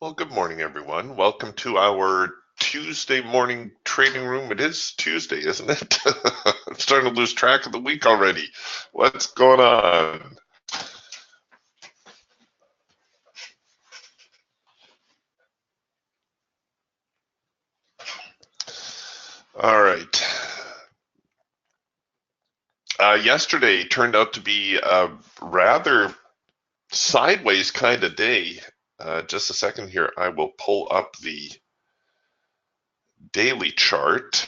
Well, good morning, everyone. Welcome to our Tuesday morning trading room. It is Tuesday, isn't it? I'm starting to lose track of the week already. What's going on? All right. Yesterday turned out to be a rather sideways kind of day. Just a second here. I will pull up the daily chart.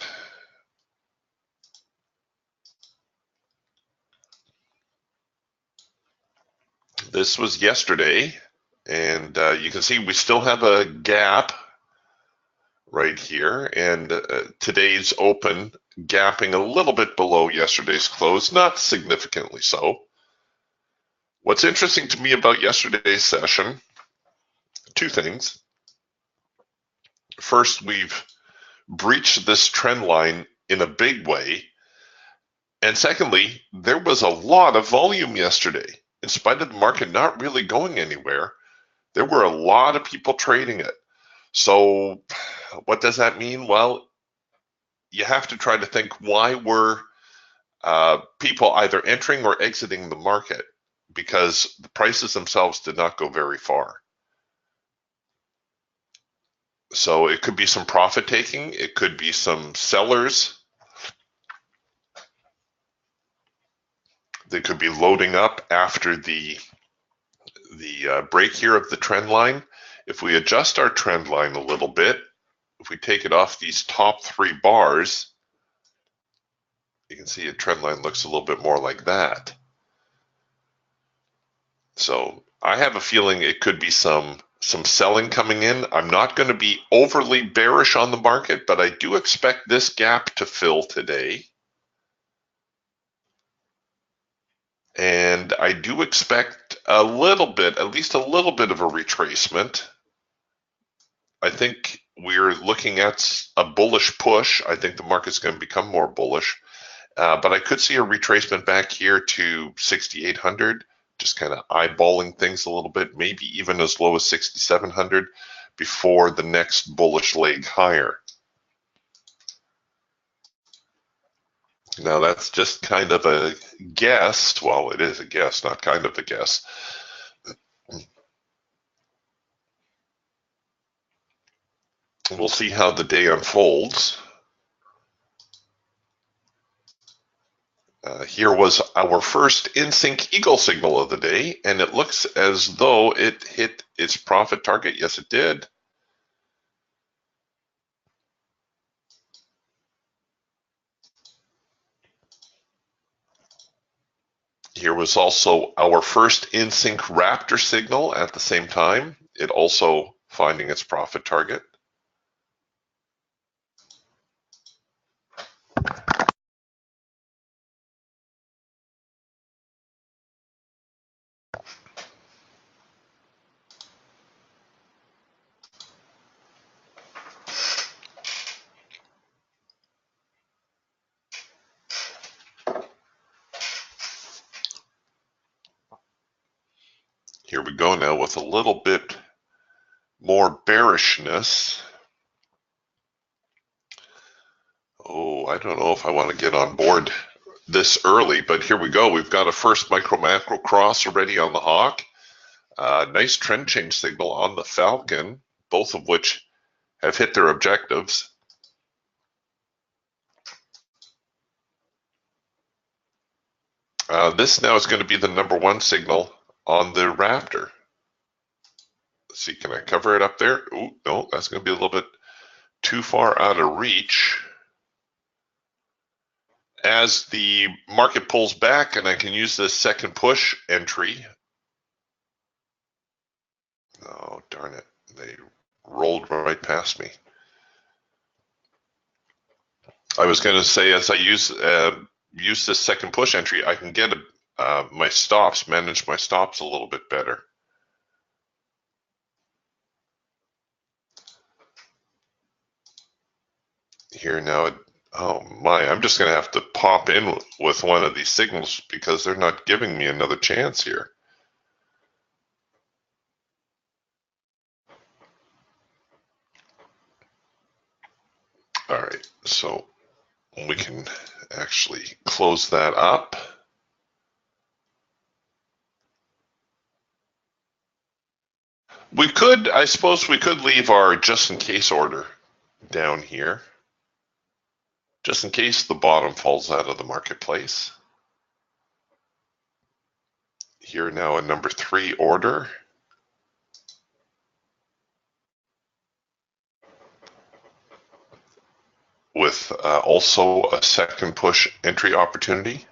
This was yesterday, and you can see we still have a gap right here, and today's open gapping a little bit below yesterday's close, not significantly so. What's interesting to me about yesterday's session, two things. First, we've breached this trend line in a big way. And secondly, there was a lot of volume yesterday. In spite of the market not really going anywhere, there were a lot of people trading it. So what does that mean? Well, you have to try to think, why were people either entering or exiting the market? Because the prices themselves did not go very far. So it could be some profit taking, it could be some sellers, they could be loading up after the break here of the trend line. If we adjust our trend line a little bit, if we take it off these top three bars, you can see a trend line looks a little bit more like that. So I have a feeling it could be some selling coming in. I'm not going to be overly bearish on the market, but I do expect this gap to fill today. And I do expect a little bit, at least a little bit of a retracement. I think we're looking at a bullish push. I think the market's going to become more bullish. But I could see a retracement back here to 6,800, just kind of eyeballing things a little bit, maybe even as low as 6,700 before the next bullish leg higher. Now that's just kind of a guess. Well, it is a guess, not kind of a guess. We'll see how the day unfolds. Here was our first in-sync eagle signal of the day, and it looks as though it hit its profit target. Yes, it did. Here was also our first in-sync raptor signal at the same time. It also finding its profit target. Here we go now with a little bit more bearishness. Oh, I don't know if I want to get on board this early, but here we go. We've got a first micro macro cross already on the hawk. Nice trend change signal on the falcon, both of which have hit their objectives. This now is going to be the number one signal on the raptor. Let's see, can I cover it up there? Oh, no, that's going to be a little bit too far out of reach. As the market pulls back, and I can use this second push entry. Oh, darn it. They rolled right past me. I was going to say, as I use this second push entry, I can get my stops, manage my stops a little bit better. Here now, oh my, I'm just going to have to pop in with one of these signals because they're not giving me another chance here. All right, so we can actually close that up. I suppose we could leave our just in case order down here, just in case the bottom falls out of the marketplace. Here now a number 3 order. With also a second push entry opportunity.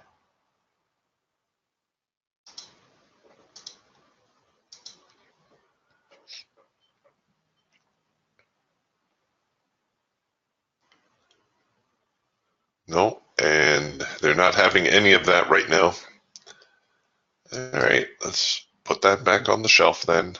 No, and they're not having any of that right now. All right, let's put that back on the shelf then.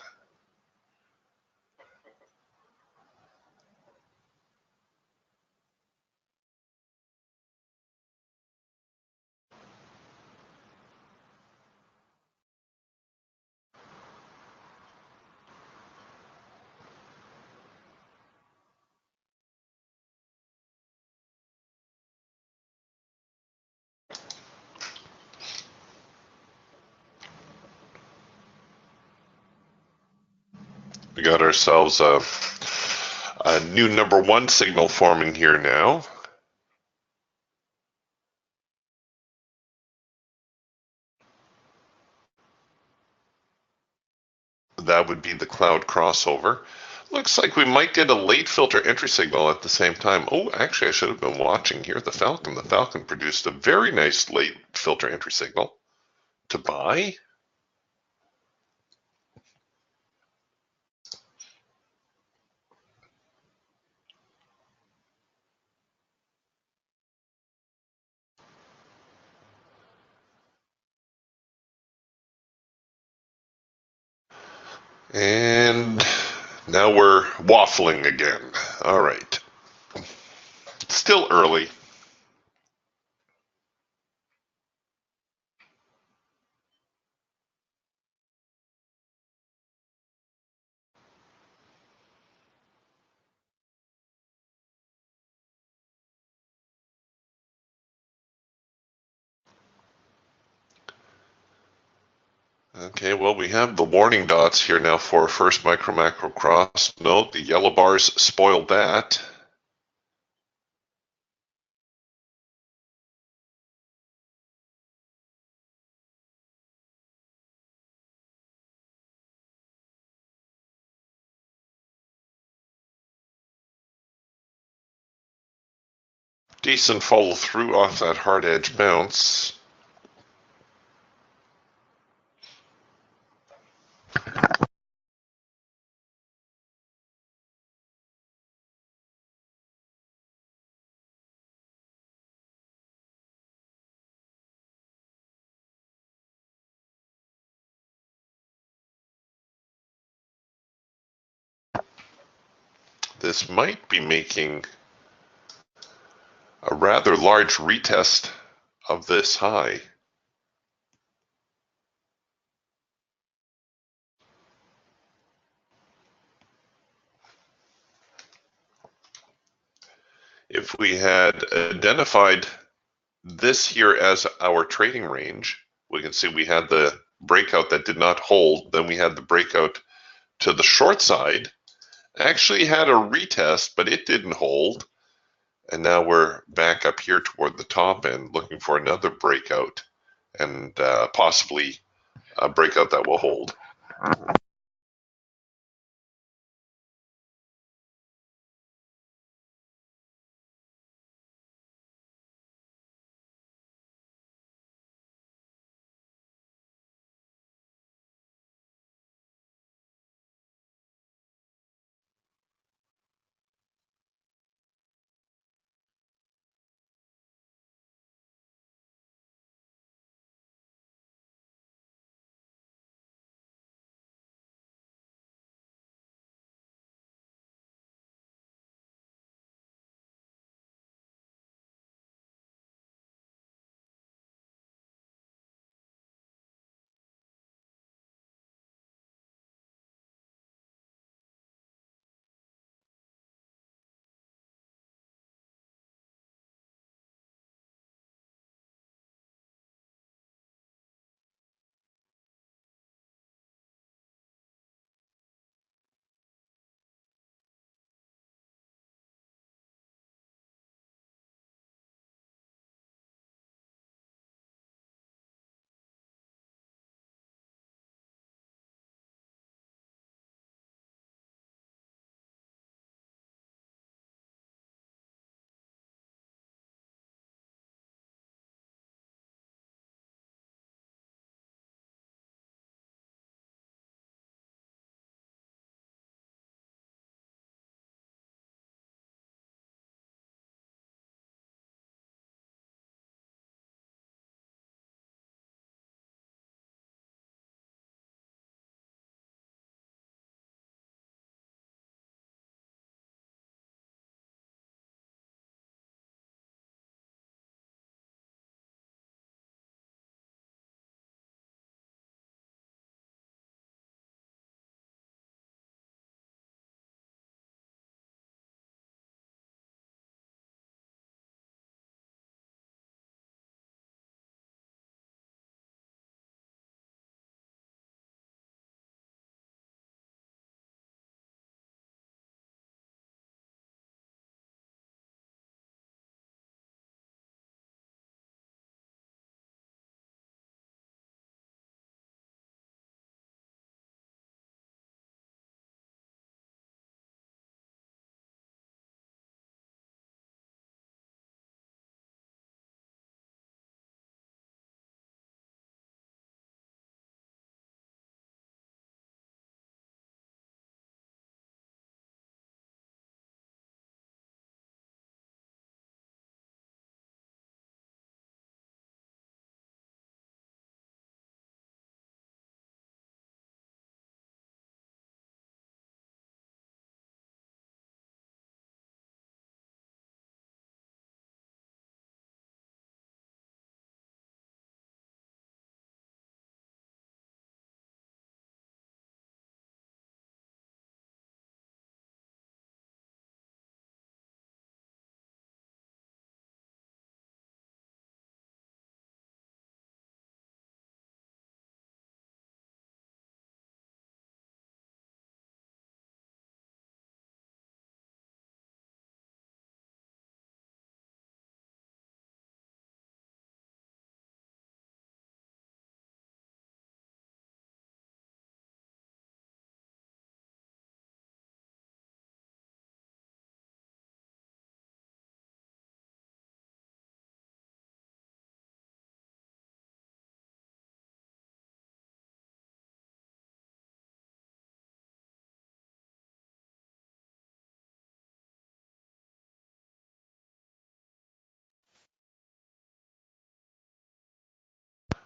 We got ourselves a new number 1 signal forming here now. That would be the cloud crossover. Looks like we might get a late filter entry signal at the same time. Oh, actually, I should have been watching here. The Falcon. The Falcon produced a very nice late filter entry signal to buy. And now we're waffling again. All right. Still early. Okay, well, we have the warning dots here now for our first micro macro cross. No, the yellow bars spoiled that. Decent follow through off that hard edge bounce. This might be making a rather large retest of this high. If we had identified this here as our trading range, we can see we had the breakout that did not hold, then we had the breakout to the short side, actually had a retest, but it didn't hold. And now we're back up here toward the top end looking for another breakout and possibly a breakout that will hold.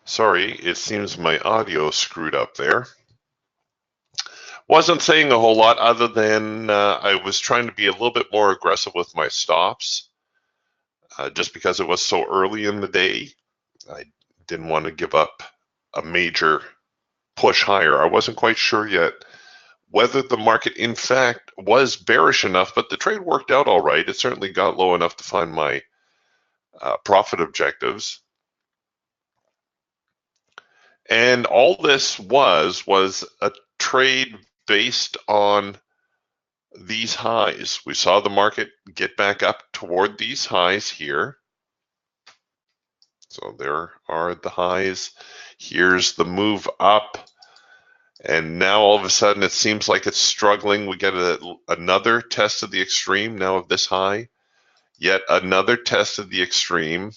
Sorry, it seems my audio screwed up there. Wasn't saying a whole lot other than I was trying to be a little bit more aggressive with my stops just because it was so early in the day. I didn't want to give up a major push higher. I wasn't quite sure yet whether the market in fact was bearish enough, but the trade worked out all right. It certainly got low enough to find my profit objectives. And all this was a trade based on these highs. We saw the market get back up toward these highs here. So there are the highs. Here's the move up. And now all of a sudden it seems like it's struggling. We get another test of the extreme now of this high, yet another test of the extreme.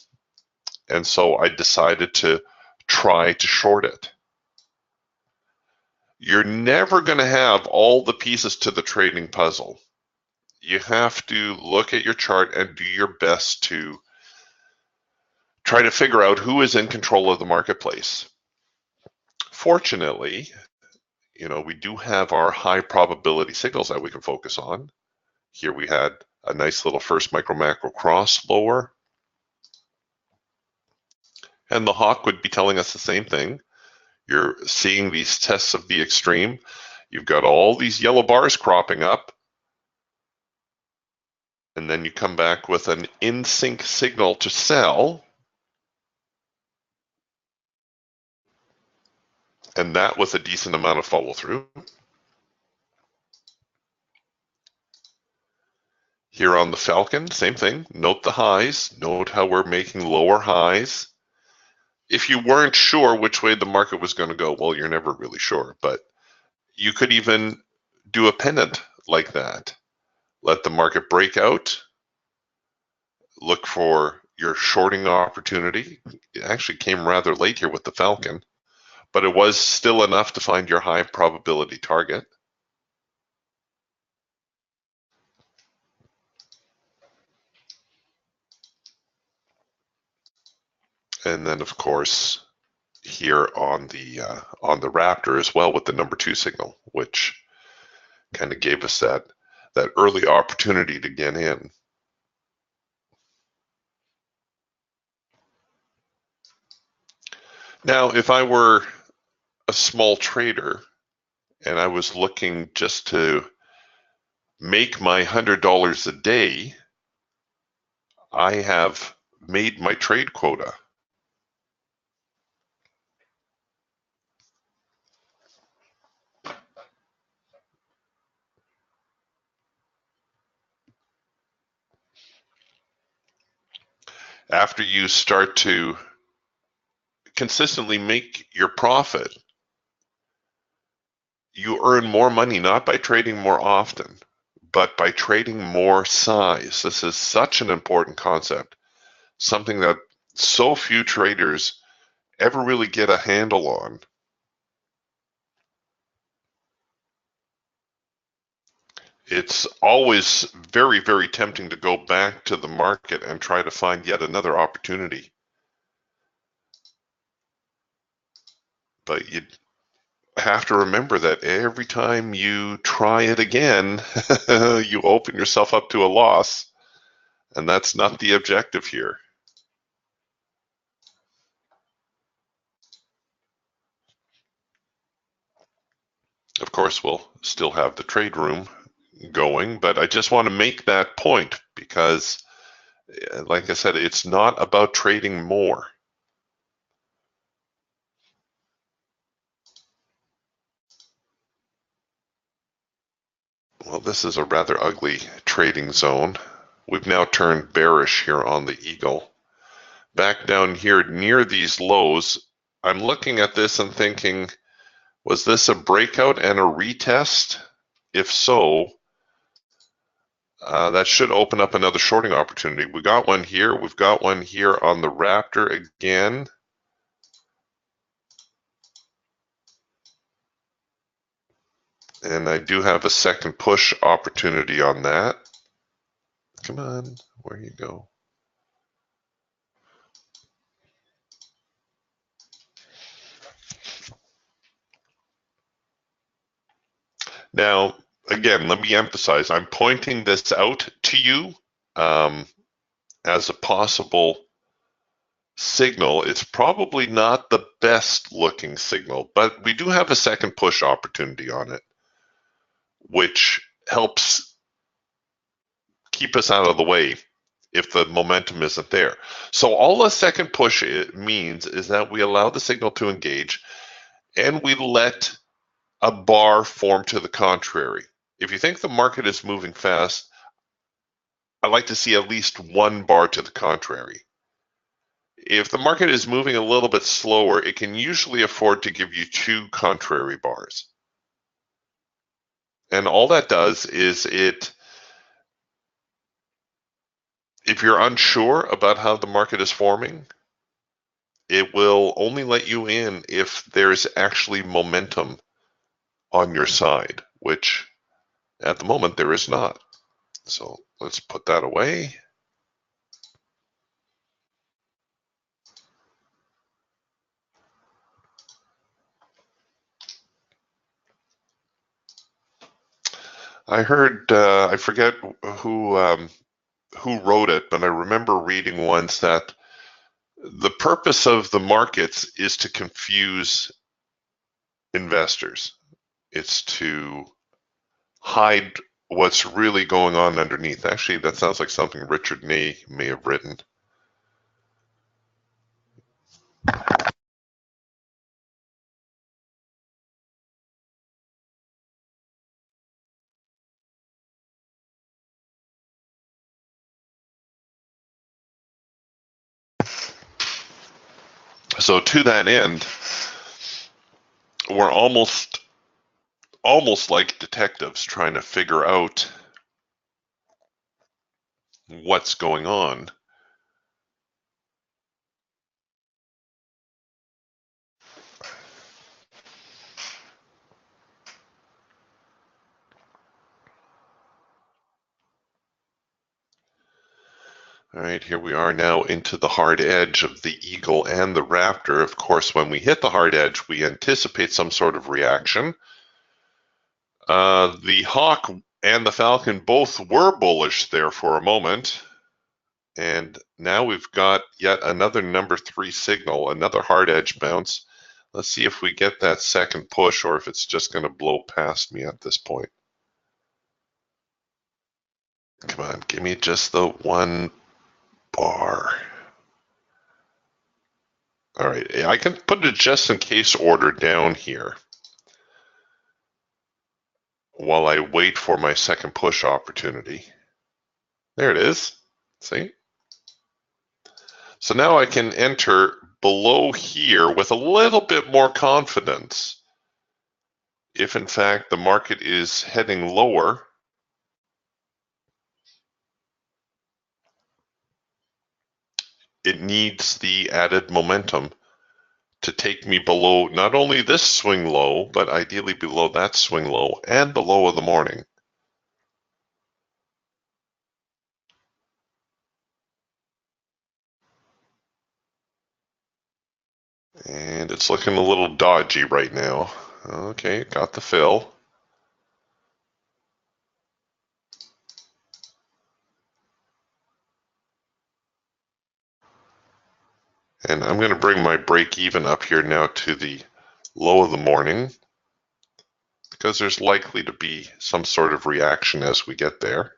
And so I decided to try to short it. You're never going to have all the pieces to the trading puzzle. You have to look at your chart and do your best to try to figure out who is in control of the marketplace. Fortunately, we do have our high probability signals that we can focus on. Here we had a nice little first micro macro cross lower. And the hawk would be telling us the same thing. You're seeing these tests of the extreme. You've got all these yellow bars cropping up. And then you come back with an in sync signal to sell. And that with a decent amount of follow through. Here on the Falcon, same thing. Note the highs. Note how we're making lower highs. If you weren't sure which way the market was going to go, well, you're never really sure, but you could even do a pennant like that. Let the market break out. Look for your shorting opportunity. It actually came rather late here with the Falcon, but it was still enough to find your high probability target. And then, of course, here on the Raptor as well with the number 2 signal, which kind of gave us that early opportunity to get in. Now, if I were a small trader and I was looking just to make my $100 a day, I have made my trade quota. After you start to consistently make your profit, you earn more money not by trading more often, but by trading more size. This is such an important concept, something that so few traders ever really get a handle on. It's always very, very tempting to go back to the market and try to find yet another opportunity. But you have to remember that every time you try it again, you open yourself up to a loss, and that's not the objective here. Of course, we'll still have the trade room going, but I just want to make that point because, like I said, it's not about trading more. Well, this is a rather ugly trading zone. We've now turned bearish here on the Eagle. Back down here near these lows, I'm looking at this and thinking, was this a breakout and a retest? If so, that should open up another shorting opportunity. We got one here. We've got one here on the Raptor again. And I do have a second push opportunity on that. Come on, where you go? Now, again, let me emphasize, I'm pointing this out to you as a possible signal. It's probably not the best looking signal, but we do have a second push opportunity on it, which helps keep us out of the way if the momentum isn't there. So all a second push means is that we allow the signal to engage and we let a bar form to the contrary. If you think the market is moving fast, I like to see at least one bar to the contrary. If the market is moving a little bit slower, it can usually afford to give you two contrary bars. And all that does is if you're unsure about how the market is forming, it will only let you in if there's actually momentum on your side, which at the moment there is not. So let's put that away. I heard, I forget who wrote it, but I remember reading once that the purpose of the markets is to confuse investors. It's to hide what's really going on underneath. Actually, that sounds like something Richard Ney may have written. So to that end, we're almost like detectives trying to figure out what's going on. All right, here we are now into the hard edge of the eagle and the raptor. Of course, when we hit the hard edge, we anticipate some sort of reaction. The hawk and the falcon both were bullish there for a moment. And now we've got yet another number 3 signal, another hard edge bounce. Let's see if we get that second push or if it's just going to blow past me at this point. Come on, give me just the one bar. All right, I can put a just in case order down here while I wait for my second push opportunity. There it is. See? So now I can enter below here with a little bit more confidence. If in fact the market is heading lower, it needs the added momentum to take me below not only this swing low, but ideally below that swing low and the low of the morning. And it's looking a little dodgy right now. Okay, got the fill. And I'm going to bring my break even up here now to the low of the morning because there's likely to be some sort of reaction as we get there.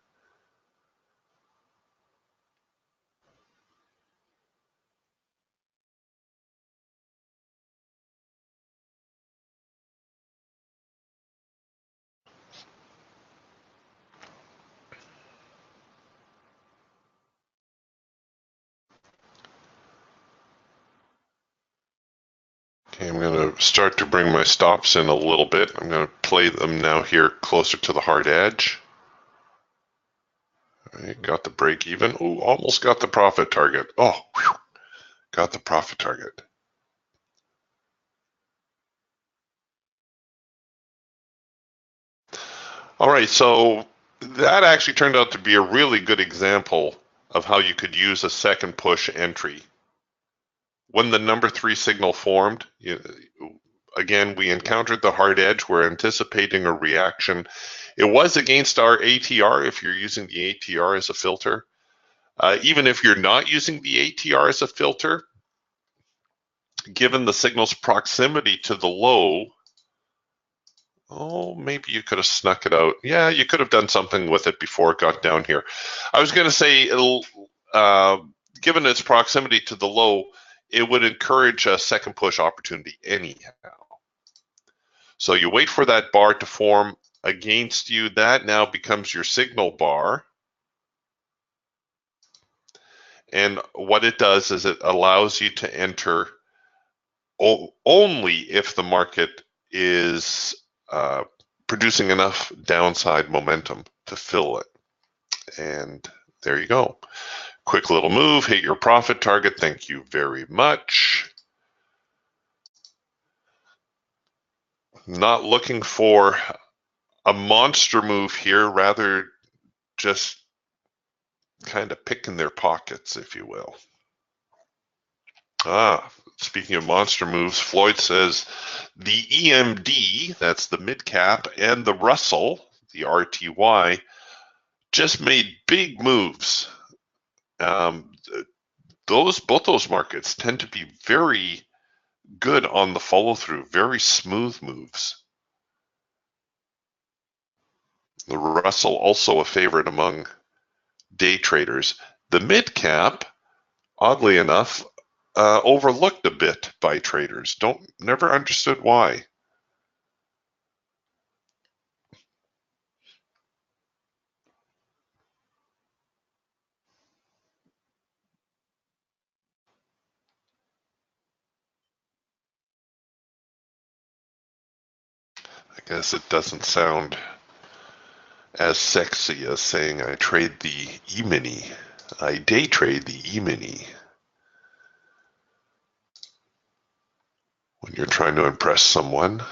Okay, I'm going to start to bring my stops in a little bit. I'm going to play them now here closer to the hard edge. All right, got the break even. Ooh, almost got the profit target. Oh, whew, got the profit target. All right, so that actually turned out to be a really good example of how you could use a second push entry. When the number 3 signal formed, again, we encountered the hard edge. We're anticipating a reaction. It was against our ATR if you're using the ATR as a filter. Even if you're not using the ATR as a filter, given the signal's proximity to the low, oh, maybe you could have snuck it out. Yeah, you could have done something with it before it got down here. I was going to say, given its proximity to the low, it would encourage a second push opportunity anyhow. So you wait for that bar to form against you. That now becomes your signal bar. And what it does is it allows you to enter only if the market is producing enough downside momentum to fill it. And there you go. Quick little move, hit your profit target. Thank you very much. Not looking for a monster move here, rather just kind of picking their pockets, if you will. Speaking of monster moves, Floyd says the EMD, that's the mid cap, and the Russell, the RTY, just made big moves. Both those markets tend to be very good on the follow through, very smooth moves. The Russell also a favorite among day traders. The mid cap, oddly enough, overlooked a bit by traders. Never understood why. I guess it doesn't sound as sexy as saying I trade the E-mini. I day trade the E-mini. When you're trying to impress someone.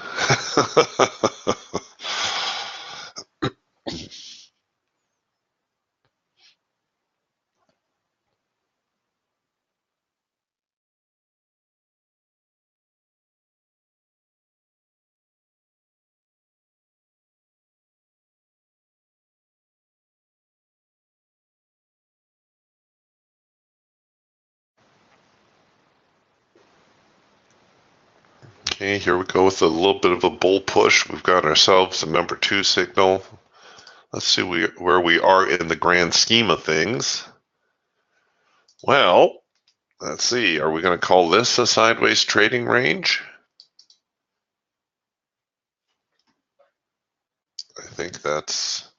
Okay, here we go with a little bit of a bull push. We've got ourselves a number 2 signal. Let's see where we are in the grand scheme of things. Well, let's see. Are we going to call this a sideways trading range? I think that's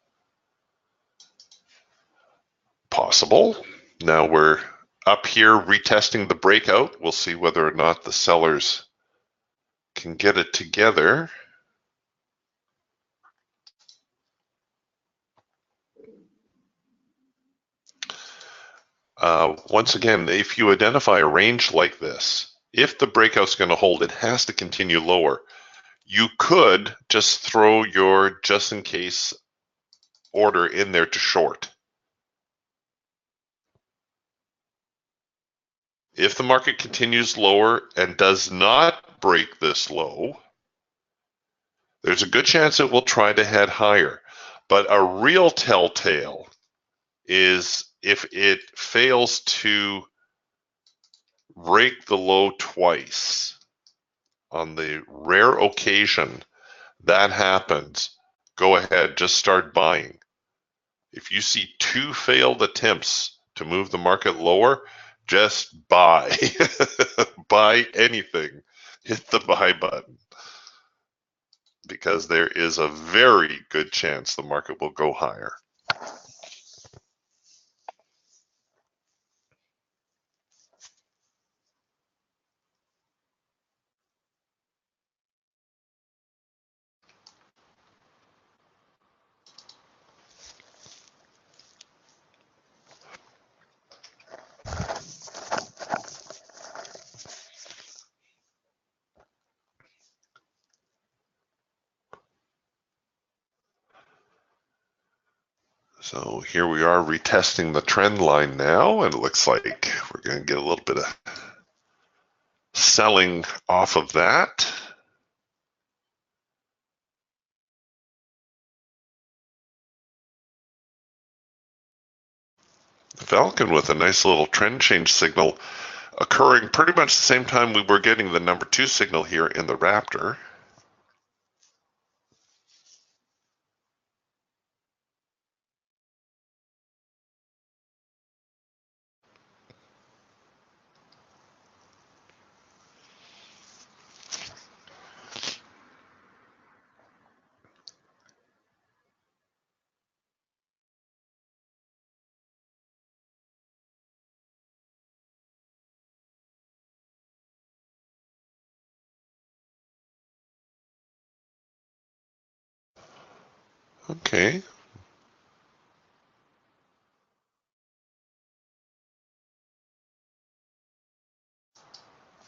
possible. Now we're up here retesting the breakout. We'll see whether or not the sellers can get it together. Once again, if you identify a range like this, if the breakout's going to hold, it has to continue lower. You could just throw your just in case order in there to short. If the market continues lower and does not break this low, there's a good chance it will try to head higher. But a real telltale is if it fails to break the low twice. On the rare occasion that happens, go ahead, just start buying. If you see 2 failed attempts to move the market lower, just buy. Buy anything. Hit the buy button. Because there is a very good chance the market will go higher. So here we are retesting the trend line now, and it looks like we're going to get a little bit of selling off of that. Falcon with a nice little trend change signal occurring pretty much the same time we were getting the number 2 signal here in the Raptor. Okay.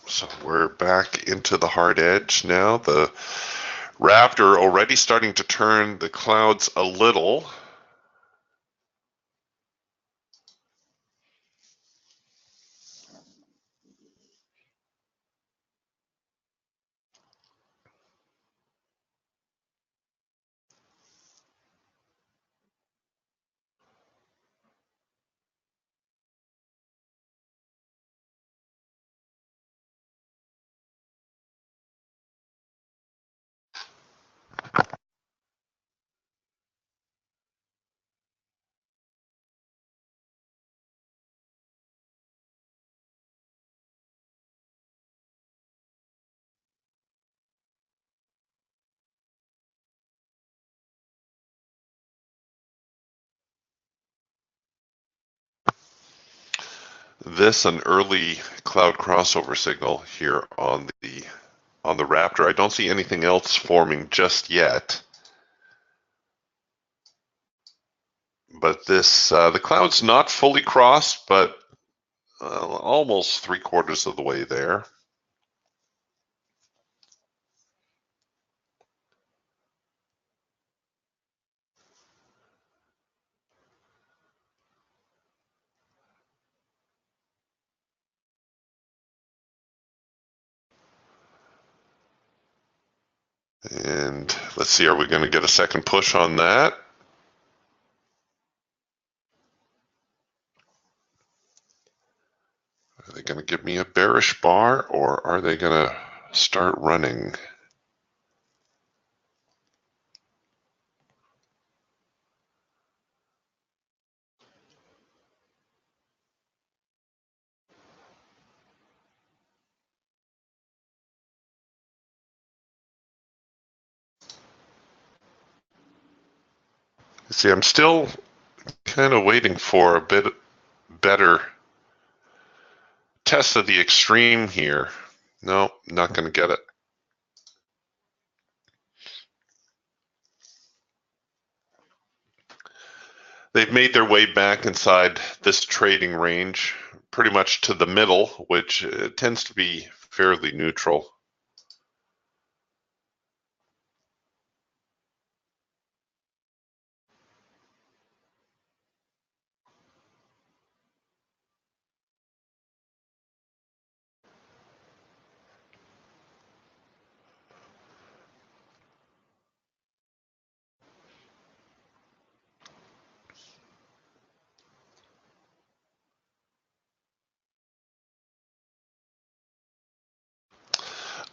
So we're back into the hard edge now. The Raptor already starting to turn the clouds a little. This an early cloud crossover signal here on the Raptor. I don't see anything else forming just yet. But this the cloud's not fully crossed, but almost 3/4 of the way there. And let's see, are we going to get a second push on that? Are they going to give me a bearish bar, or are they going to start running? See, I'm still kind of waiting for a bit better test of the extreme here. No, not going to get it. They've made their way back inside this trading range, pretty much to the middle, which tends to be fairly neutral.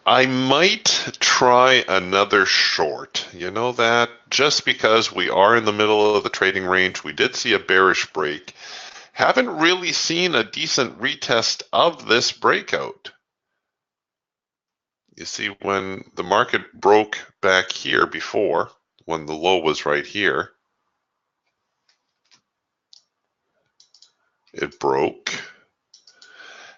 I might try another short. You know that just because we are in the middle of the trading range, we did see a bearish break. Haven't really seen a decent retest of this breakout. You see, when the market broke back here before, when the low was right here, it broke.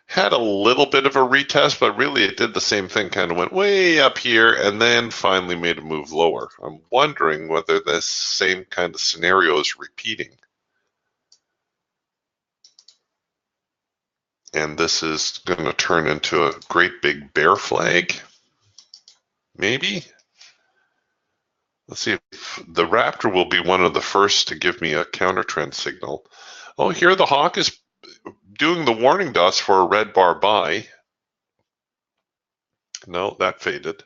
Had a little bit of a retest, but really it did the same thing, kind of went way up here and then finally made a move lower. I'm wondering whether this same kind of scenario is repeating. And this is going to turn into a great big bear flag, maybe? Let's see if the Raptor will be one of the first to give me a counter trend signal. Oh, here the hawk is doing the warning dots for a red bar buy. No, that faded.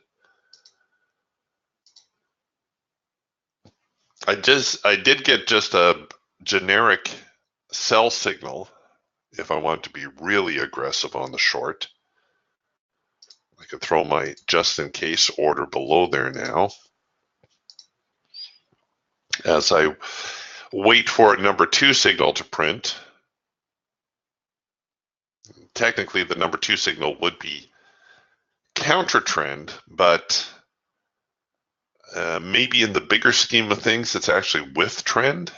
I did get just a generic sell signal if I want to be really aggressive on the short. I could throw my just in case order below there now as I wait for number 2 signal to print. Technically, the number 2 signal would be counter trend, but maybe in the bigger scheme of things, it's actually with trend.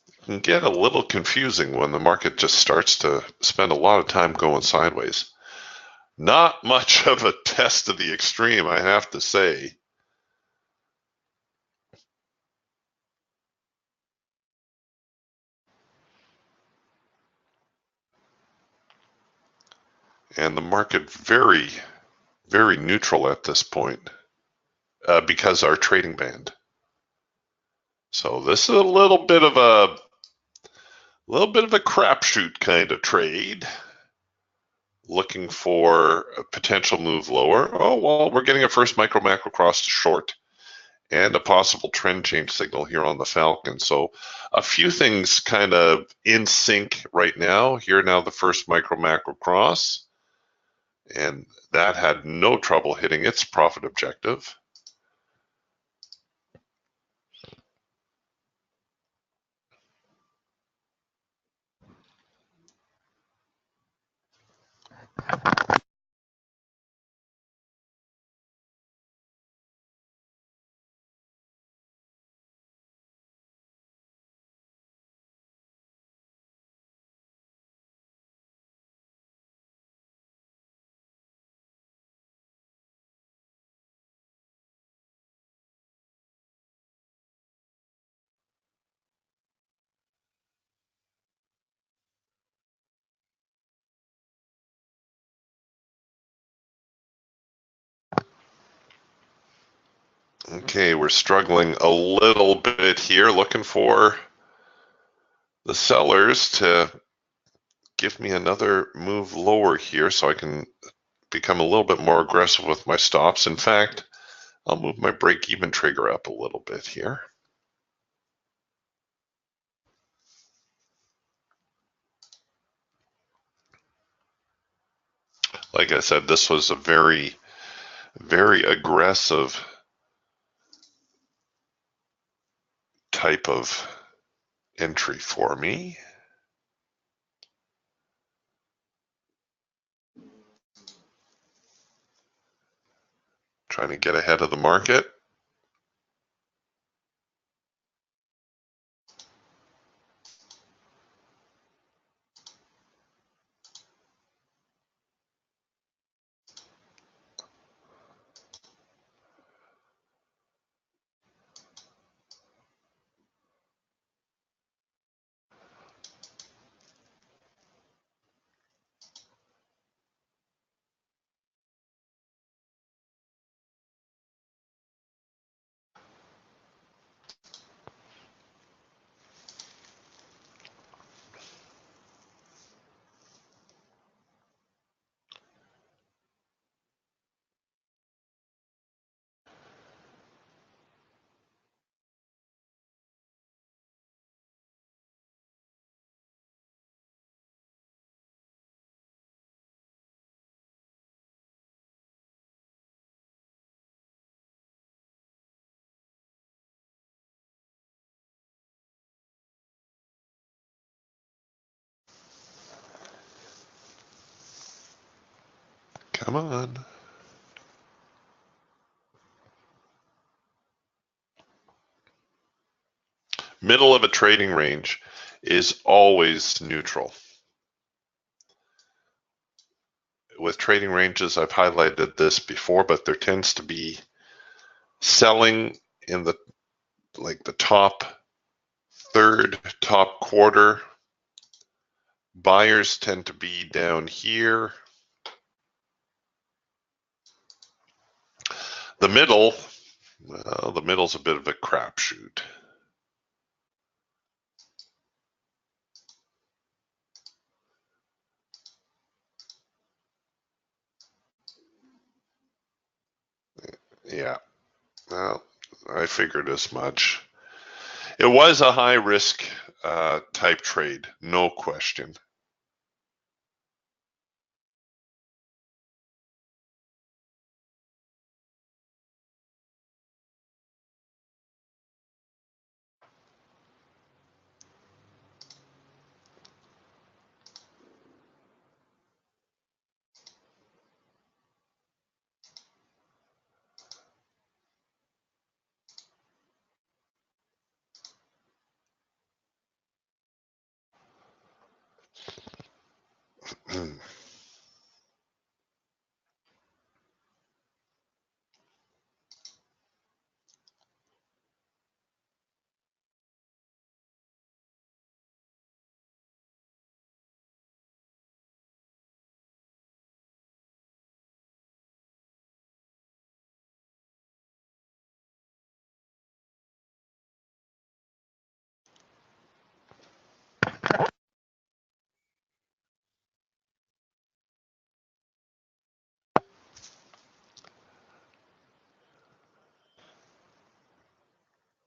It can get a little confusing when the market just starts to spend a lot of time going sideways. Not much of a test of the extreme, I have to say. And the market very, very neutral at this point because our trading band. So this is a little bit of a crapshoot kind of trade. Looking for a potential move lower. Oh, well, we're getting a first micro macro cross to short and a possible trend change signal here on the Falcon. So a few things kind of in sync right now. Here now the first micro macro cross, and that had no trouble hitting its profit objective. Okay, we're struggling a little bit here, looking for the sellers to give me another move lower here so I can become a little bit more aggressive with my stops. In fact, I'll move my break-even trigger up a little bit here. Like I said, this was a very, very aggressive type of entry for me. Trying to get ahead of the market. Come on. Middle of a trading range is always neutral. With trading ranges, I've highlighted this before, but there tends to be selling in the top third, top quarter. Buyers tend to be down here. The middle, well, the middle's a bit of a crapshoot. Yeah, well, I figured as much. It was a high risk type trade, no question.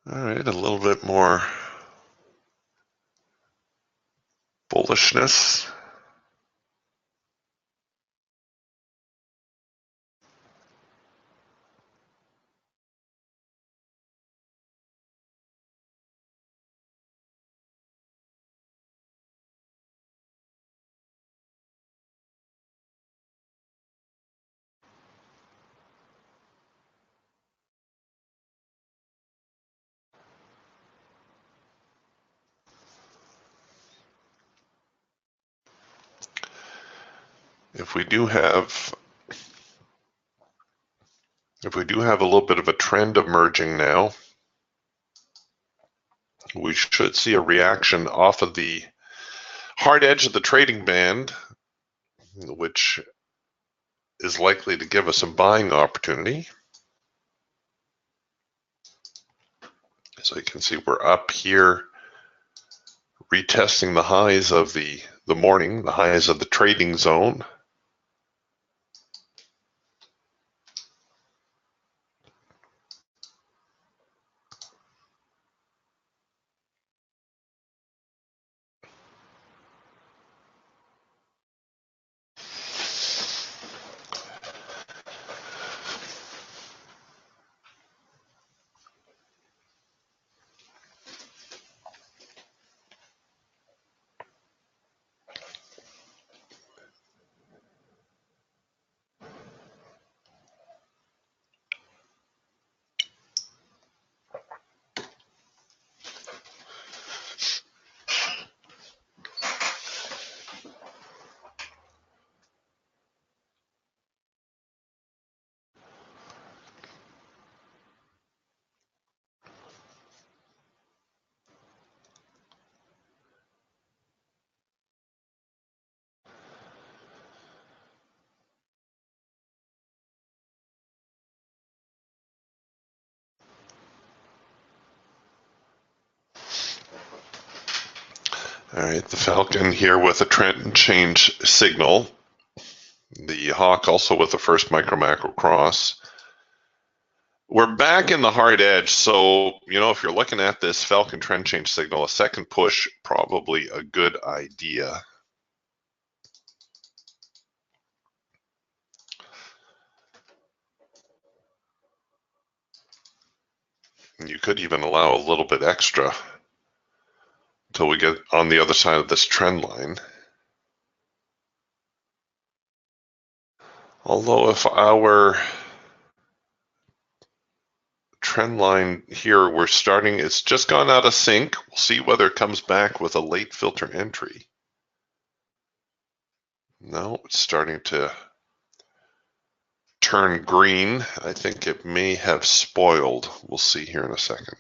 All right, a little bit more bullishness. If we do have a little bit of a trend emerging now, we should see a reaction off of the hard edge of the trading band, which is likely to give us a buying opportunity. So you can see we're up here retesting the highs of the morning, the highs of the trading zone. All right, the Falcon here with a trend change signal. The Hawk also with the first micro macro cross. We're back in the hard edge, so if you're looking at this Falcon trend change signal, a second push probably a good idea. And you could even allow a little bit extra until we get on the other side of this trend line. Although if our trend line here, it's just gone out of sync. We'll see whether it comes back with a late filter entry. No, it's starting to turn green. I think it may have spoiled. We'll see here in a second.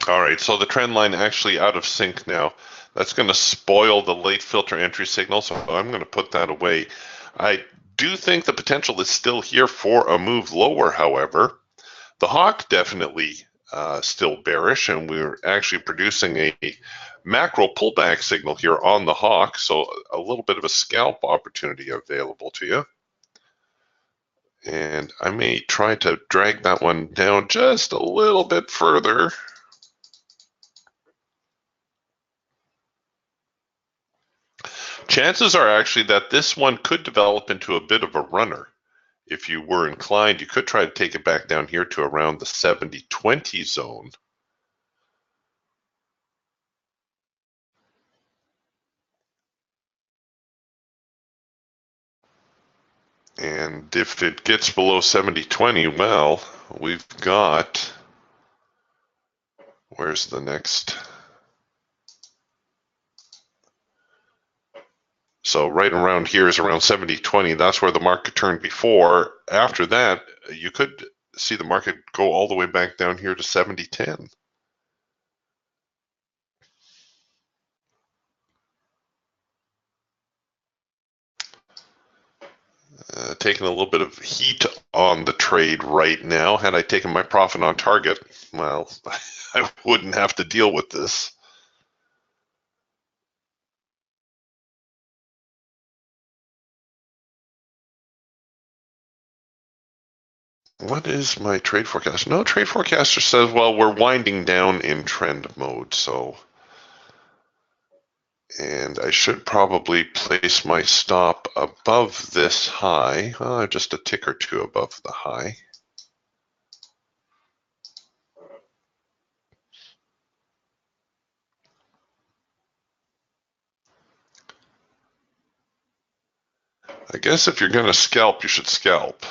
All right, so the trend line actually out of sync now. That's going to spoil the late filter entry signal, so I'm going to put that away. I do think the potential is still here for a move lower, however. The hawk definitely still bearish, and we're actually producing a macro pullback signal here on the hawk, so a little bit of a scalp opportunity available to you. And I may try to drag that one down just a little bit further. Chances are actually that this one could develop into a bit of a runner. If you were inclined, you could try to take it back down here to around the 70-20 zone. And if it gets below 70-20, well, we've got, where's the next? So right around here is around 70-20. That's where the market turned before. After that, you could see the market go all the way back down here to 70-10. Taking a little bit of heat on the trade right now. Had I taken my profit on target, well, I wouldn't have to deal with this. What is my trade forecast? No, trade forecaster says, well, we're winding down in trend mode, so. And I should probably place my stop above this high, just a tick or two above the high. I guess if you're going to scalp, you should scalp.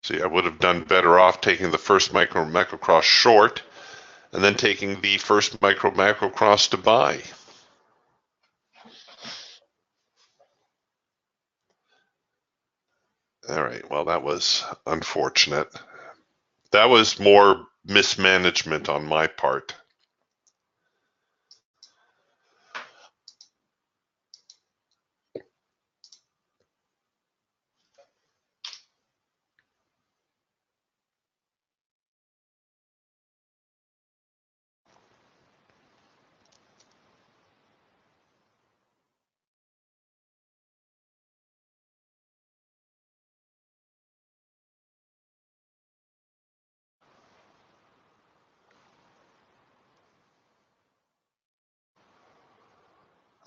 See, I would have done better off taking the first macro cross short and then taking the first macro cross to buy. All right, well, that was unfortunate. That was more mismanagement on my part.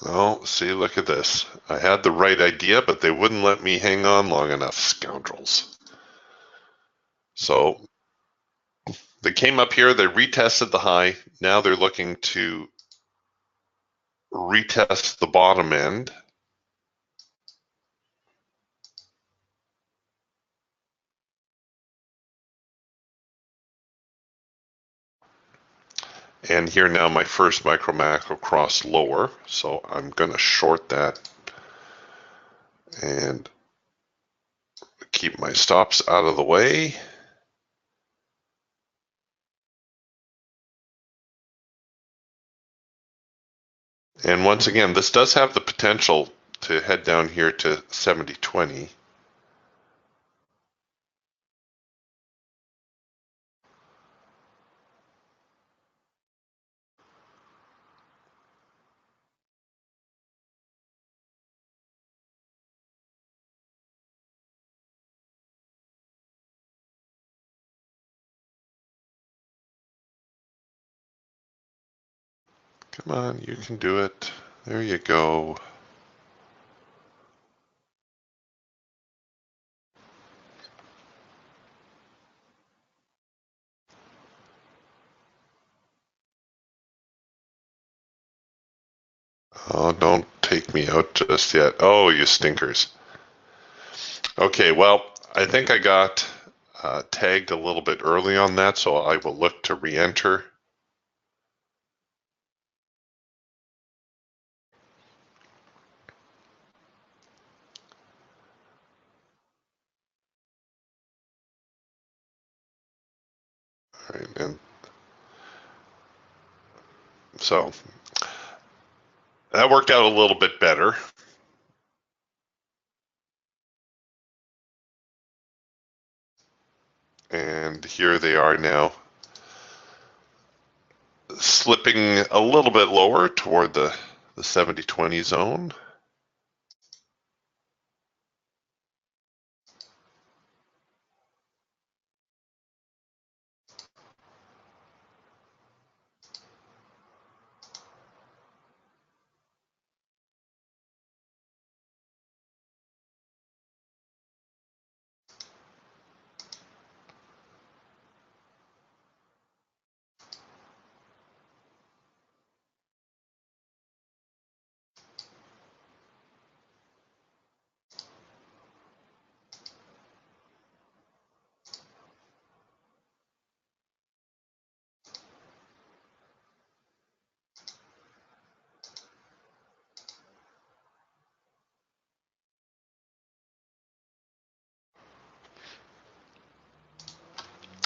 Oh, see, look at this. I had the right idea, but they wouldn't let me hang on long enough, scoundrels. So they came up here, they retested the high. Now they're looking to retest the bottom end. And here now my first macro cross lower. So I'm going to short that and keep my stops out of the way. And once again, this does have the potential to head down here to 70-20. Come on, you can do it. There you go. Oh, don't take me out just yet. Oh, you stinkers. Okay, well, I think I got tagged a little bit early on that, so I will look to re-enter. All right, and so that worked out a little bit better. And here they are now, slipping a little bit lower toward the 70-20 zone.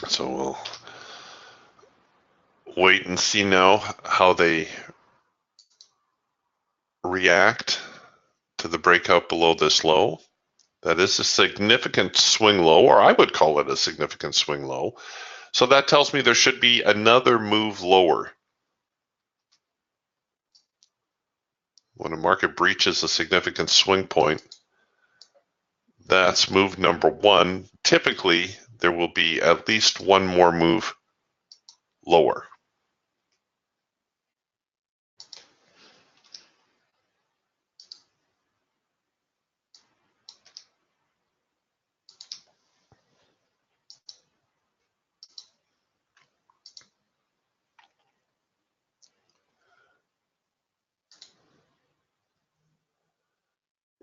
So we'll wait and see now how they react to the breakout below this low. That is a significant swing low, or I would call it a significant swing low. So that tells me there should be another move lower. When a market breaches a significant swing point, that's move number one. Typically, there will be at least one more move lower.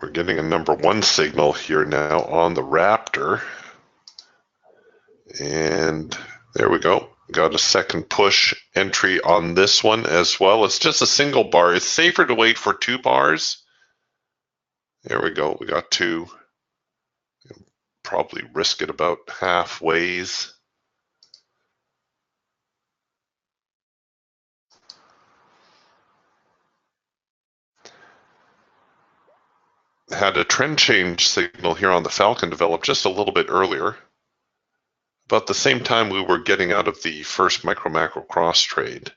We're getting a number one signal here now on the Raptor. And there we go. Got a second push entry on this one as well. It's just a single bar. It's safer to wait for two bars. There we go. We got two. Probably risk it about halfways. Had a trend change signal here on the Falcon develop just a little bit earlier. About the same time we were getting out of the first micro macro cross trade.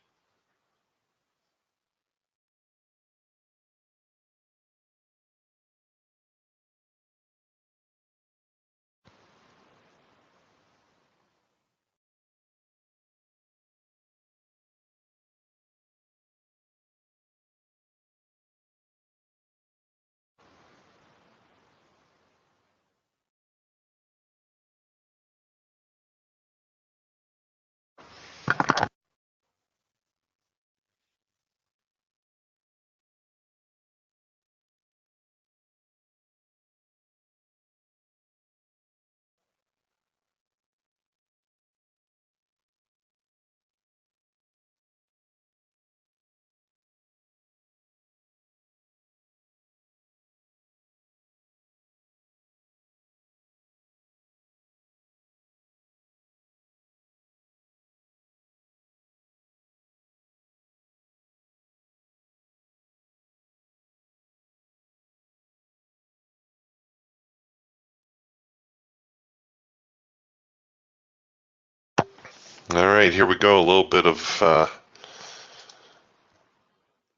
All right, here we go. A little bit of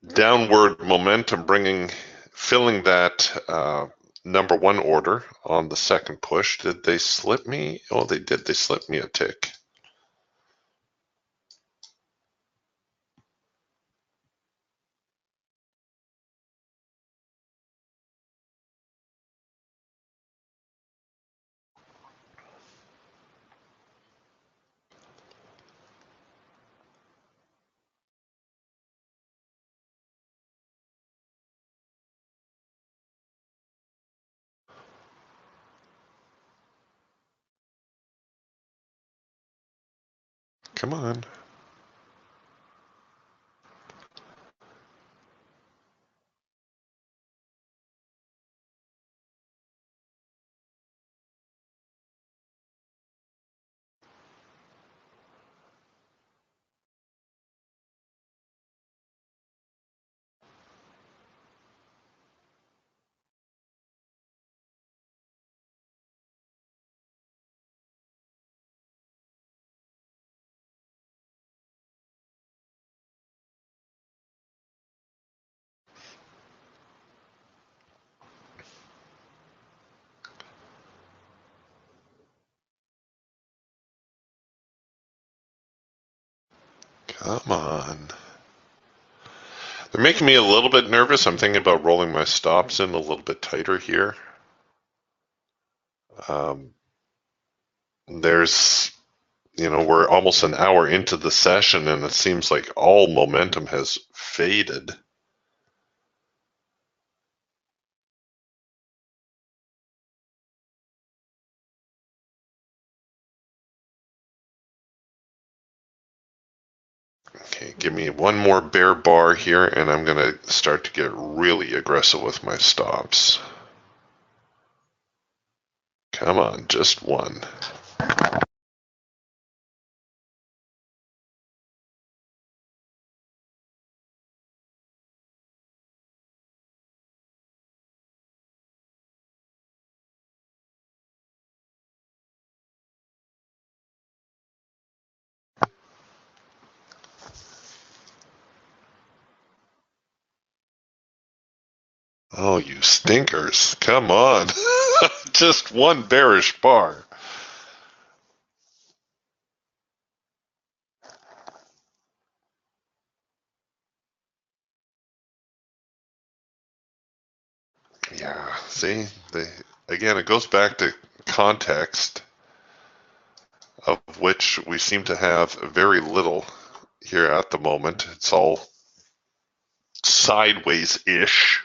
downward momentum filling that number one order on the second push. Did they slip me? Oh, they did. They slipped me a tick. Come on. Come on. They're making me a little bit nervous. I'm thinking about rolling my stops in a little bit tighter here. Um, there's, we're almost an hour into the session and it seems like all momentum has faded. Okay, give me one more bear bar here and I'm going to start to get really aggressive with my stops. Come on, just one. Oh, you stinkers. Come on. Just one bearish bar. Yeah, see, again, it goes back to context, of which we seem to have very little here at the moment. It's all sideways-ish.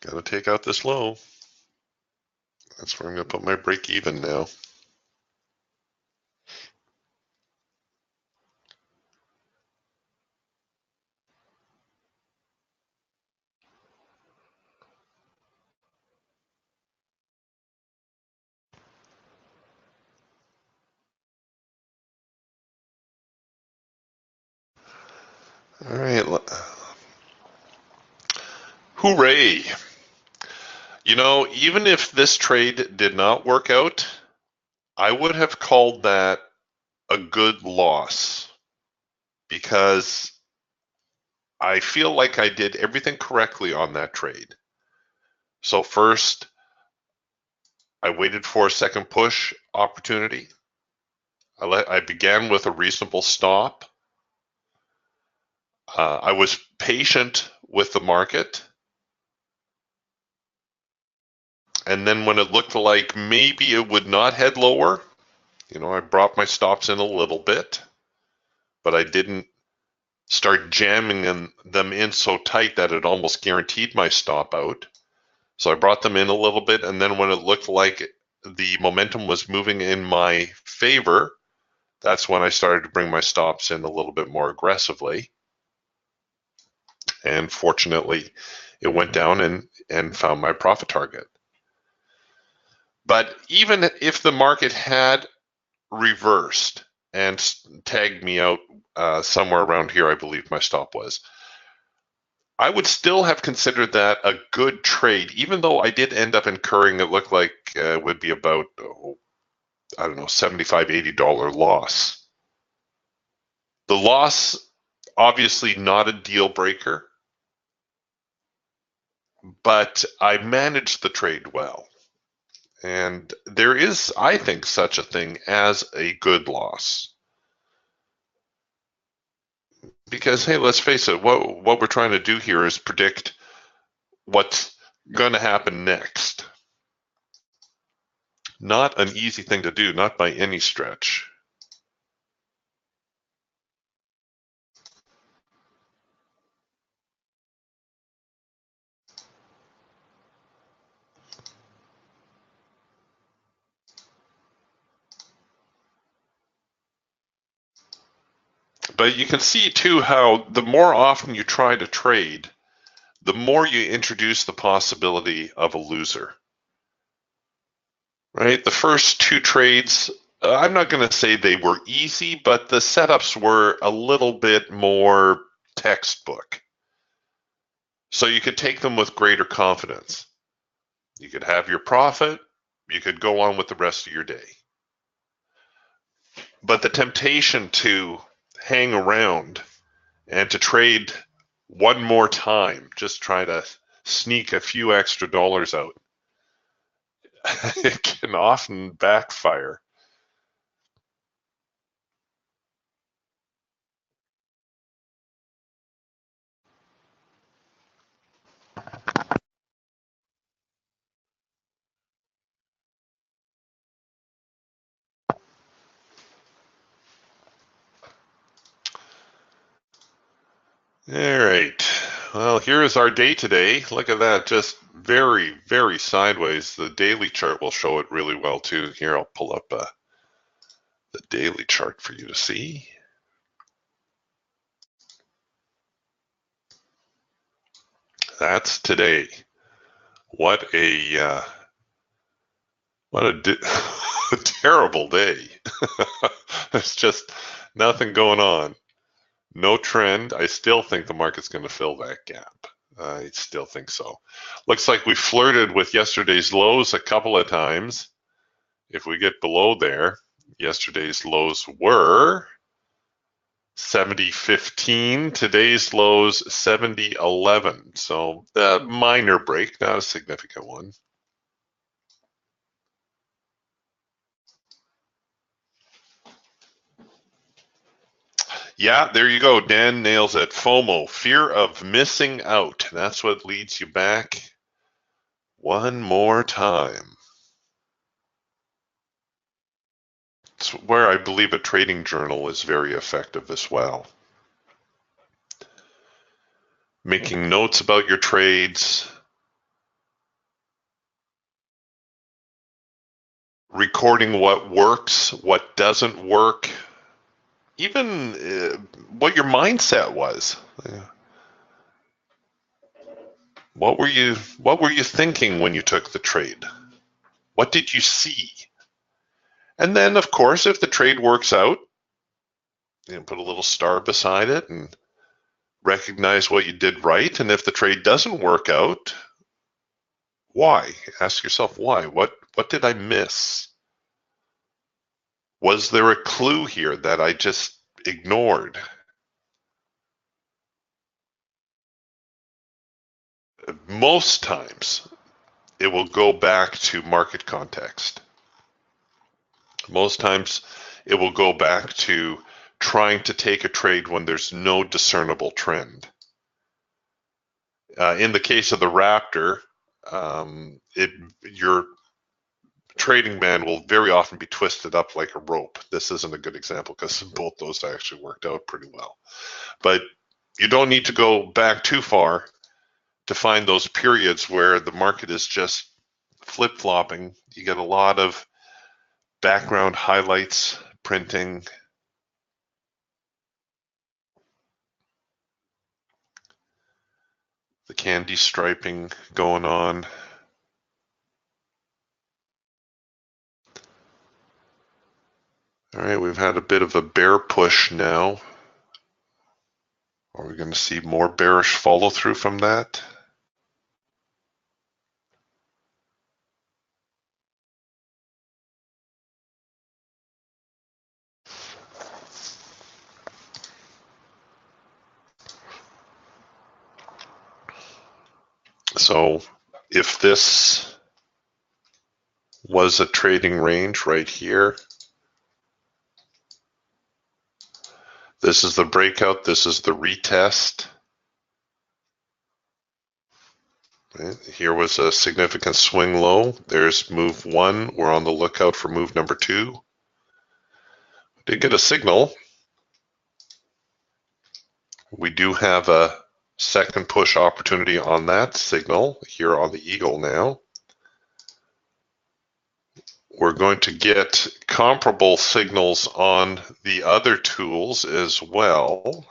Got to take out this low. That's where I'm going to put my break even now. All right. Hooray. Even if this trade did not work out, I would have called that a good loss because I feel like I did everything correctly on that trade. So first, I waited for a second push opportunity. I began with a reasonable stop. I was patient with the market. And then when it looked like maybe it would not head lower, I brought my stops in a little bit, but I didn't start jamming them in so tight that it almost guaranteed my stop out. So I brought them in a little bit, and then when it looked like the momentum was moving in my favor, that's when I started to bring my stops in a little bit more aggressively. And fortunately, it went down and found my profit target. But even if the market had reversed and tagged me out somewhere around here, I believe my stop was, I would still have considered that a good trade, even though I did end up incurring, it looked like it would be about, I don't know, $75, $80 loss. The loss, obviously not a deal breaker, but I managed the trade well. And there is, I think, such a thing as a good loss. Because, hey, let's face it, what we're trying to do here is predict what's going to happen next. Not an easy thing to do, not by any stretch. But you can see, too, how the more often you try to trade, the more you introduce the possibility of a loser. Right? The first two trades, I'm not going to say they were easy, but the setups were a little bit more textbook. So you could take them with greater confidence. You could have your profit, you could go on with the rest of your day. But the temptation to hang around and to trade one more time, just try to sneak a few extra dollars out, it can often backfire. All right. Well, here is our day today. Look at that. Just very, very sideways. The daily chart will show it really well, too. Here, I'll pull up the daily chart for you to see. That's today. What a a terrible day. There's just nothing going on. No trend. I still think the market's going to fill that gap. I still think so. Looks like we flirted with yesterday's lows a couple of times. If we get below there, yesterday's lows were 70.15. Today's lows 70.11. So a minor break, not a significant one. Yeah, there you go. Dan nails it. FOMO, fear of missing out. That's what leads you back one more time. It's where I believe a trading journal is very effective as well. Making notes about your trades, recording what works, what doesn't work, even what your mindset was. What were you thinking when you took the trade? What did you see? And then, of course, if the trade works out, put a little star beside it and recognize what you did right. And if the trade doesn't work out, why? Ask yourself why. What did I miss? Was there a clue here that I just ignored? Most times, it will go back to market context. Most times, it will go back to trying to take a trade when there's no discernible trend. In the case of the Raptor, your trading band will very often be twisted up like a rope. This isn't a good example because both those actually worked out pretty well. But you don't need to go back too far to find those periods where the market is just flip-flopping. You get a lot of background highlights printing. The candy striping going on. All right, we've had a bit of a bear push now. Are we going to see more bearish follow through from that? So if this was a trading range right here, this is the breakout, this is the retest. Here was a significant swing low. There's move one. We're on the lookout for move number two. Did get a signal. We do have a second push opportunity on that signal here on the Eagle now. We're going to get comparable signals on the other tools as well.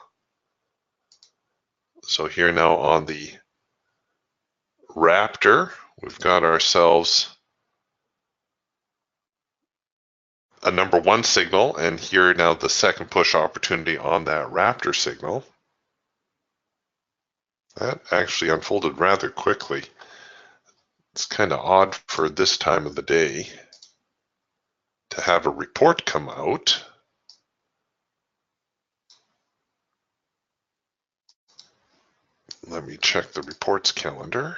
So here now on the Raptor, we've got ourselves a number one signal, and here now the second push opportunity on that Raptor signal. That actually unfolded rather quickly. It's kind of odd for this time of the day to have a report come out. Let me check the reports calendar.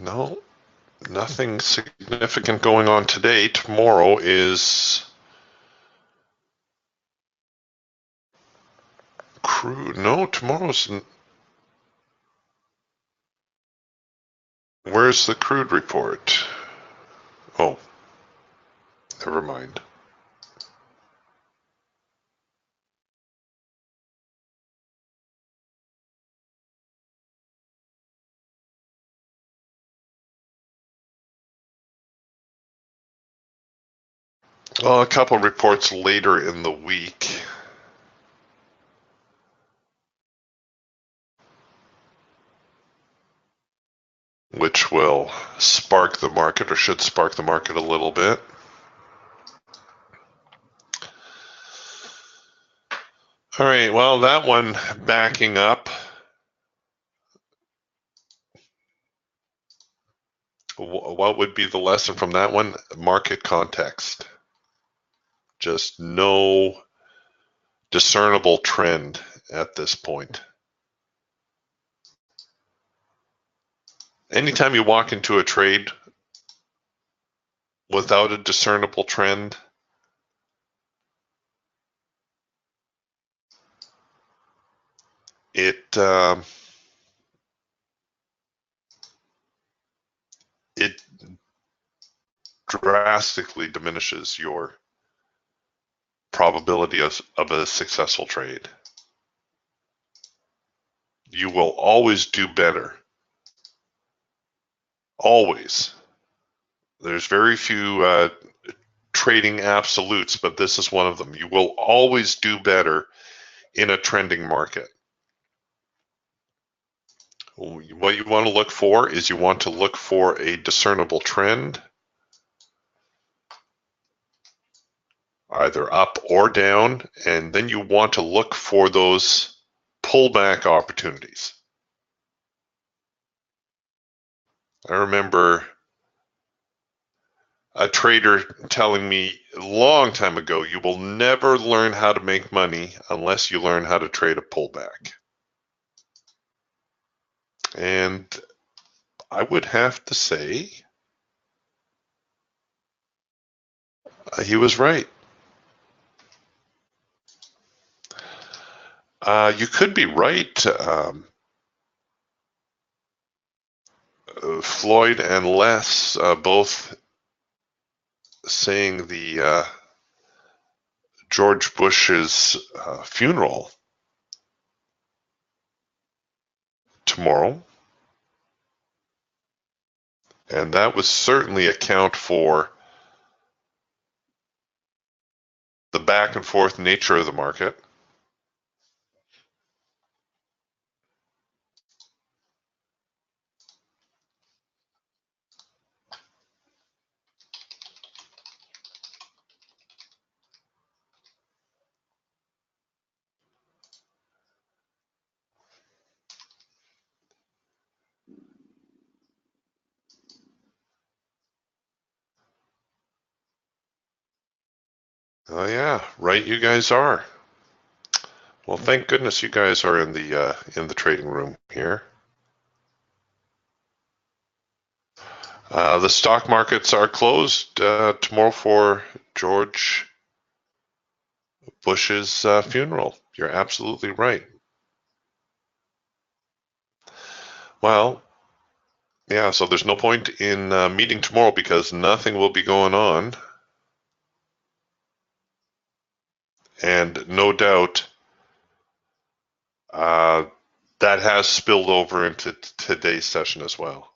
No, nothing significant going on today. Tomorrow is crude. No, tomorrow's. Where's the crude report? Oh, never mind. Well, a couple reports later in the week. Which will spark the market, or should spark the market a little bit. All right, well, that one backing up. What would be the lesson from that one? Market context. Just no discernible trend at this point. Anytime you walk into a trade without a discernible trend, it drastically diminishes your probability of a successful trade. You will always do better. Always. There's very few trading absolutes, but this is one of them. You will always do better in a trending market. What you want to look for is you want to look for a discernible trend, either up or down, and then you want to look for those pullback opportunities. I remember a trader telling me a long time ago, you will never learn how to make money unless you learn how to trade a pullback. And I would have to say he was right. You could be right. Floyd and Les both saying the George Bush's funeral tomorrow. And that would certainly account for the back and forth nature of the market. Oh yeah, right. You guys are. Well, thank goodness you guys are in the trading room here. The stock markets are closed tomorrow for George Bush's funeral. You're absolutely right. Well, yeah. So there's no point in meeting tomorrow because nothing will be going on, and no doubt uh, that has spilled over into today's session as well.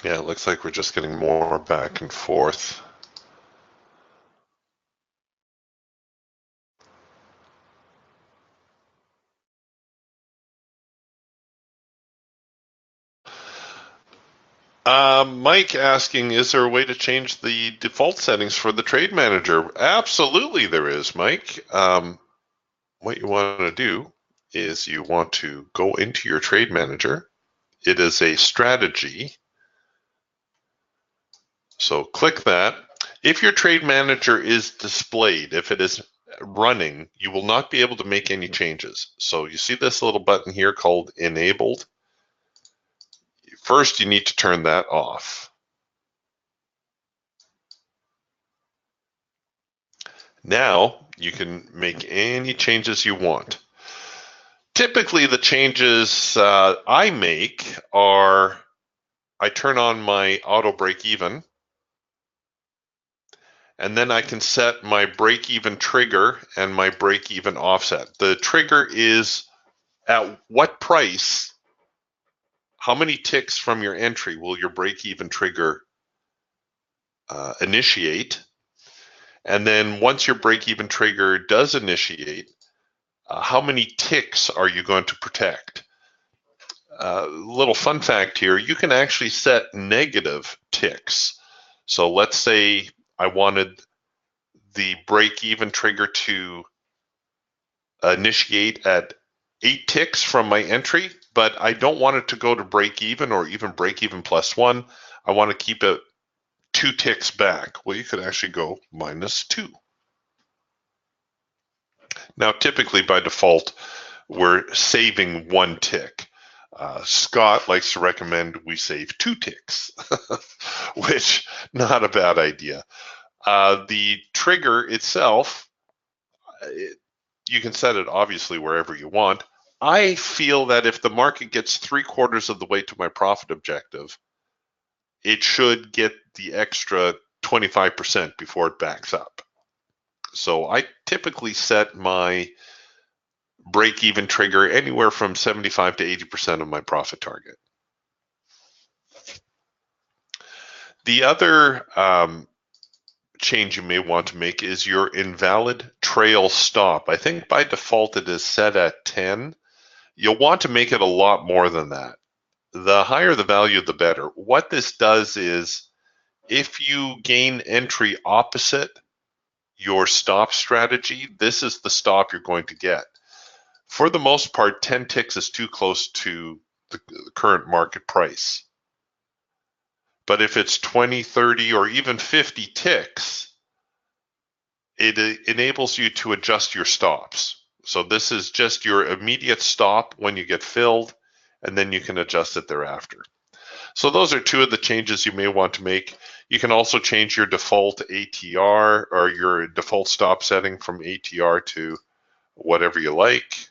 Yeah, it looks like we're just getting more back and forth. Mike asking, is there a way to change the default settings for the trade manager? Absolutely, there is, Mike. What you want to do is you want to go into your trade manager. It is a strategy. So click that. If your trade manager is displayed, if it is running, you will not be able to make any changes. So you see this little button here called enabled. First, you need to turn that off. Now you can make any changes you want. Typically, the changes I make are I turn on my auto break even, and then I can set my break even trigger and my break even offset. The trigger is at what price, how many ticks from your entry will your break even trigger initiate? And then once your break even trigger does initiate, how many ticks are you going to protect? Little fun fact here, you can actually set negative ticks. So let's say I wanted the break even trigger to initiate at 8 ticks from my entry, but I don't want it to go to break even or even break even +1. I want to keep it 2 ticks back. Well, you could actually go -2. Now, typically by default, we're saving 1 tick. Scott likes to recommend we save 2 ticks, which not a bad idea. The trigger itself, you can set it obviously wherever you want. I feel that if the market gets 3/4 of the way to my profit objective, it should get the extra 25% before it backs up. So I typically set my break-even trigger anywhere from 75 to 80% of my profit target. The other change you may want to make is your invalid trail stop. I think by default it is set at 10. You'll want to make it a lot more than that. The higher the value, the better. What this does is if you gain entry opposite your stop strategy, this is the stop you're going to get. For the most part, 10 ticks is too close to the current market price. But if it's 20, 30, or even 50 ticks, it enables you to adjust your stops. So this is just your immediate stop when you get filled, and then you can adjust it thereafter. So those are two of the changes you may want to make. You can also change your default ATR or your default stop setting from ATR to whatever you like.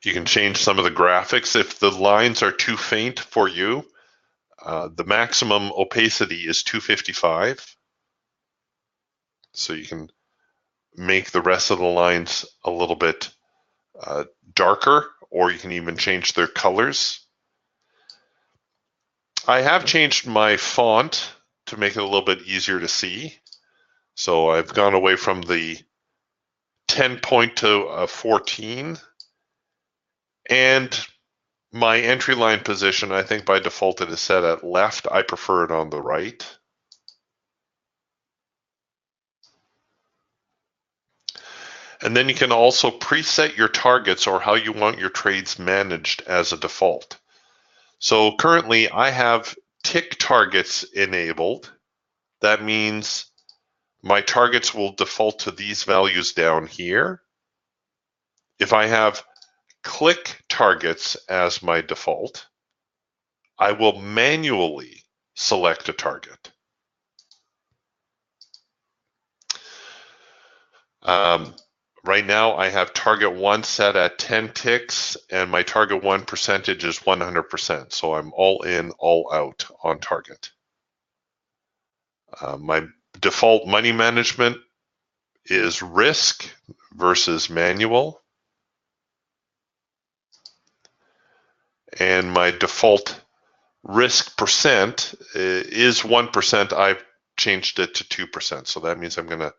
You can change some of the graphics. If the lines are too faint for you, the maximum opacity is 255. So you can make the rest of the lines a little bit darker, or you can even change their colors. I have changed my font to make it a little bit easier to see. So I've gone away from the 10 point to 14. And my entry line position, I think by default it is set at left. I prefer it on the right. And then you can also preset your targets or how you want your trades managed as a default. So currently I have tick targets enabled. That means my targets will default to these values down here. If I have click targets as my default, I will manually select a target. Right now I have target 1 set at 10 ticks and my target 1 percentage is 100%. So I'm all in, all out on target. My default money management is risk versus manual. And my default risk percent is 1%. I've changed it to 2%. So that means I'm going to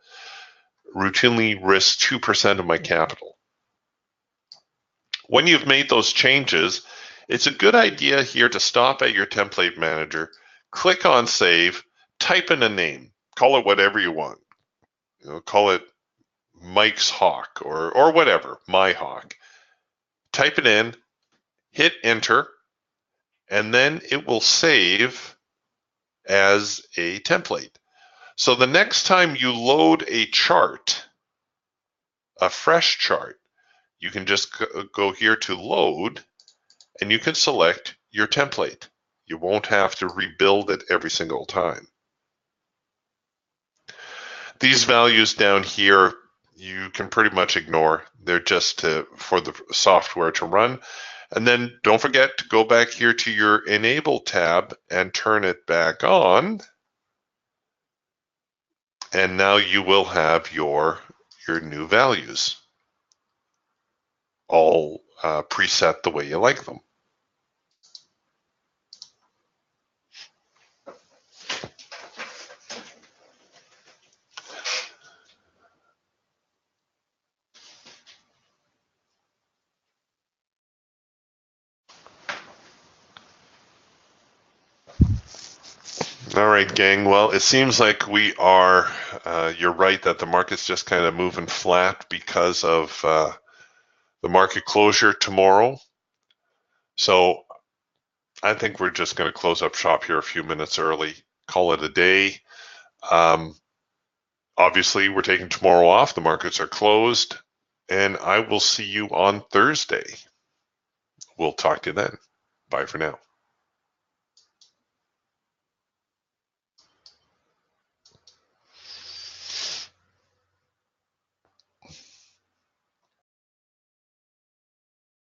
routinely risk 2% of my capital. When you've made those changes, it's a good idea here to stop at your template manager, click on save, type in a name, call it whatever you want. Call it Mike's Hawk or whatever, my Hawk. Type it in, hit enter, and then it will save as a template. So the next time you load a chart, a fresh chart, you can just go here to load and you can select your template. You won't have to rebuild it every single time. These values down here, you can pretty much ignore. They're just for the software to run. And then don't forget to go back here to your Enable tab and turn it back on. And now you will have your new values all preset the way you like them. All right, gang. Well, it seems like we are, you're right that the market's just kind of moving flat because of the market closure tomorrow. So I think we're just going to close up shop here a few minutes early, call it a day. Obviously, we're taking tomorrow off. The markets are closed, and I will see you on Thursday. We'll talk to you then. Bye for now.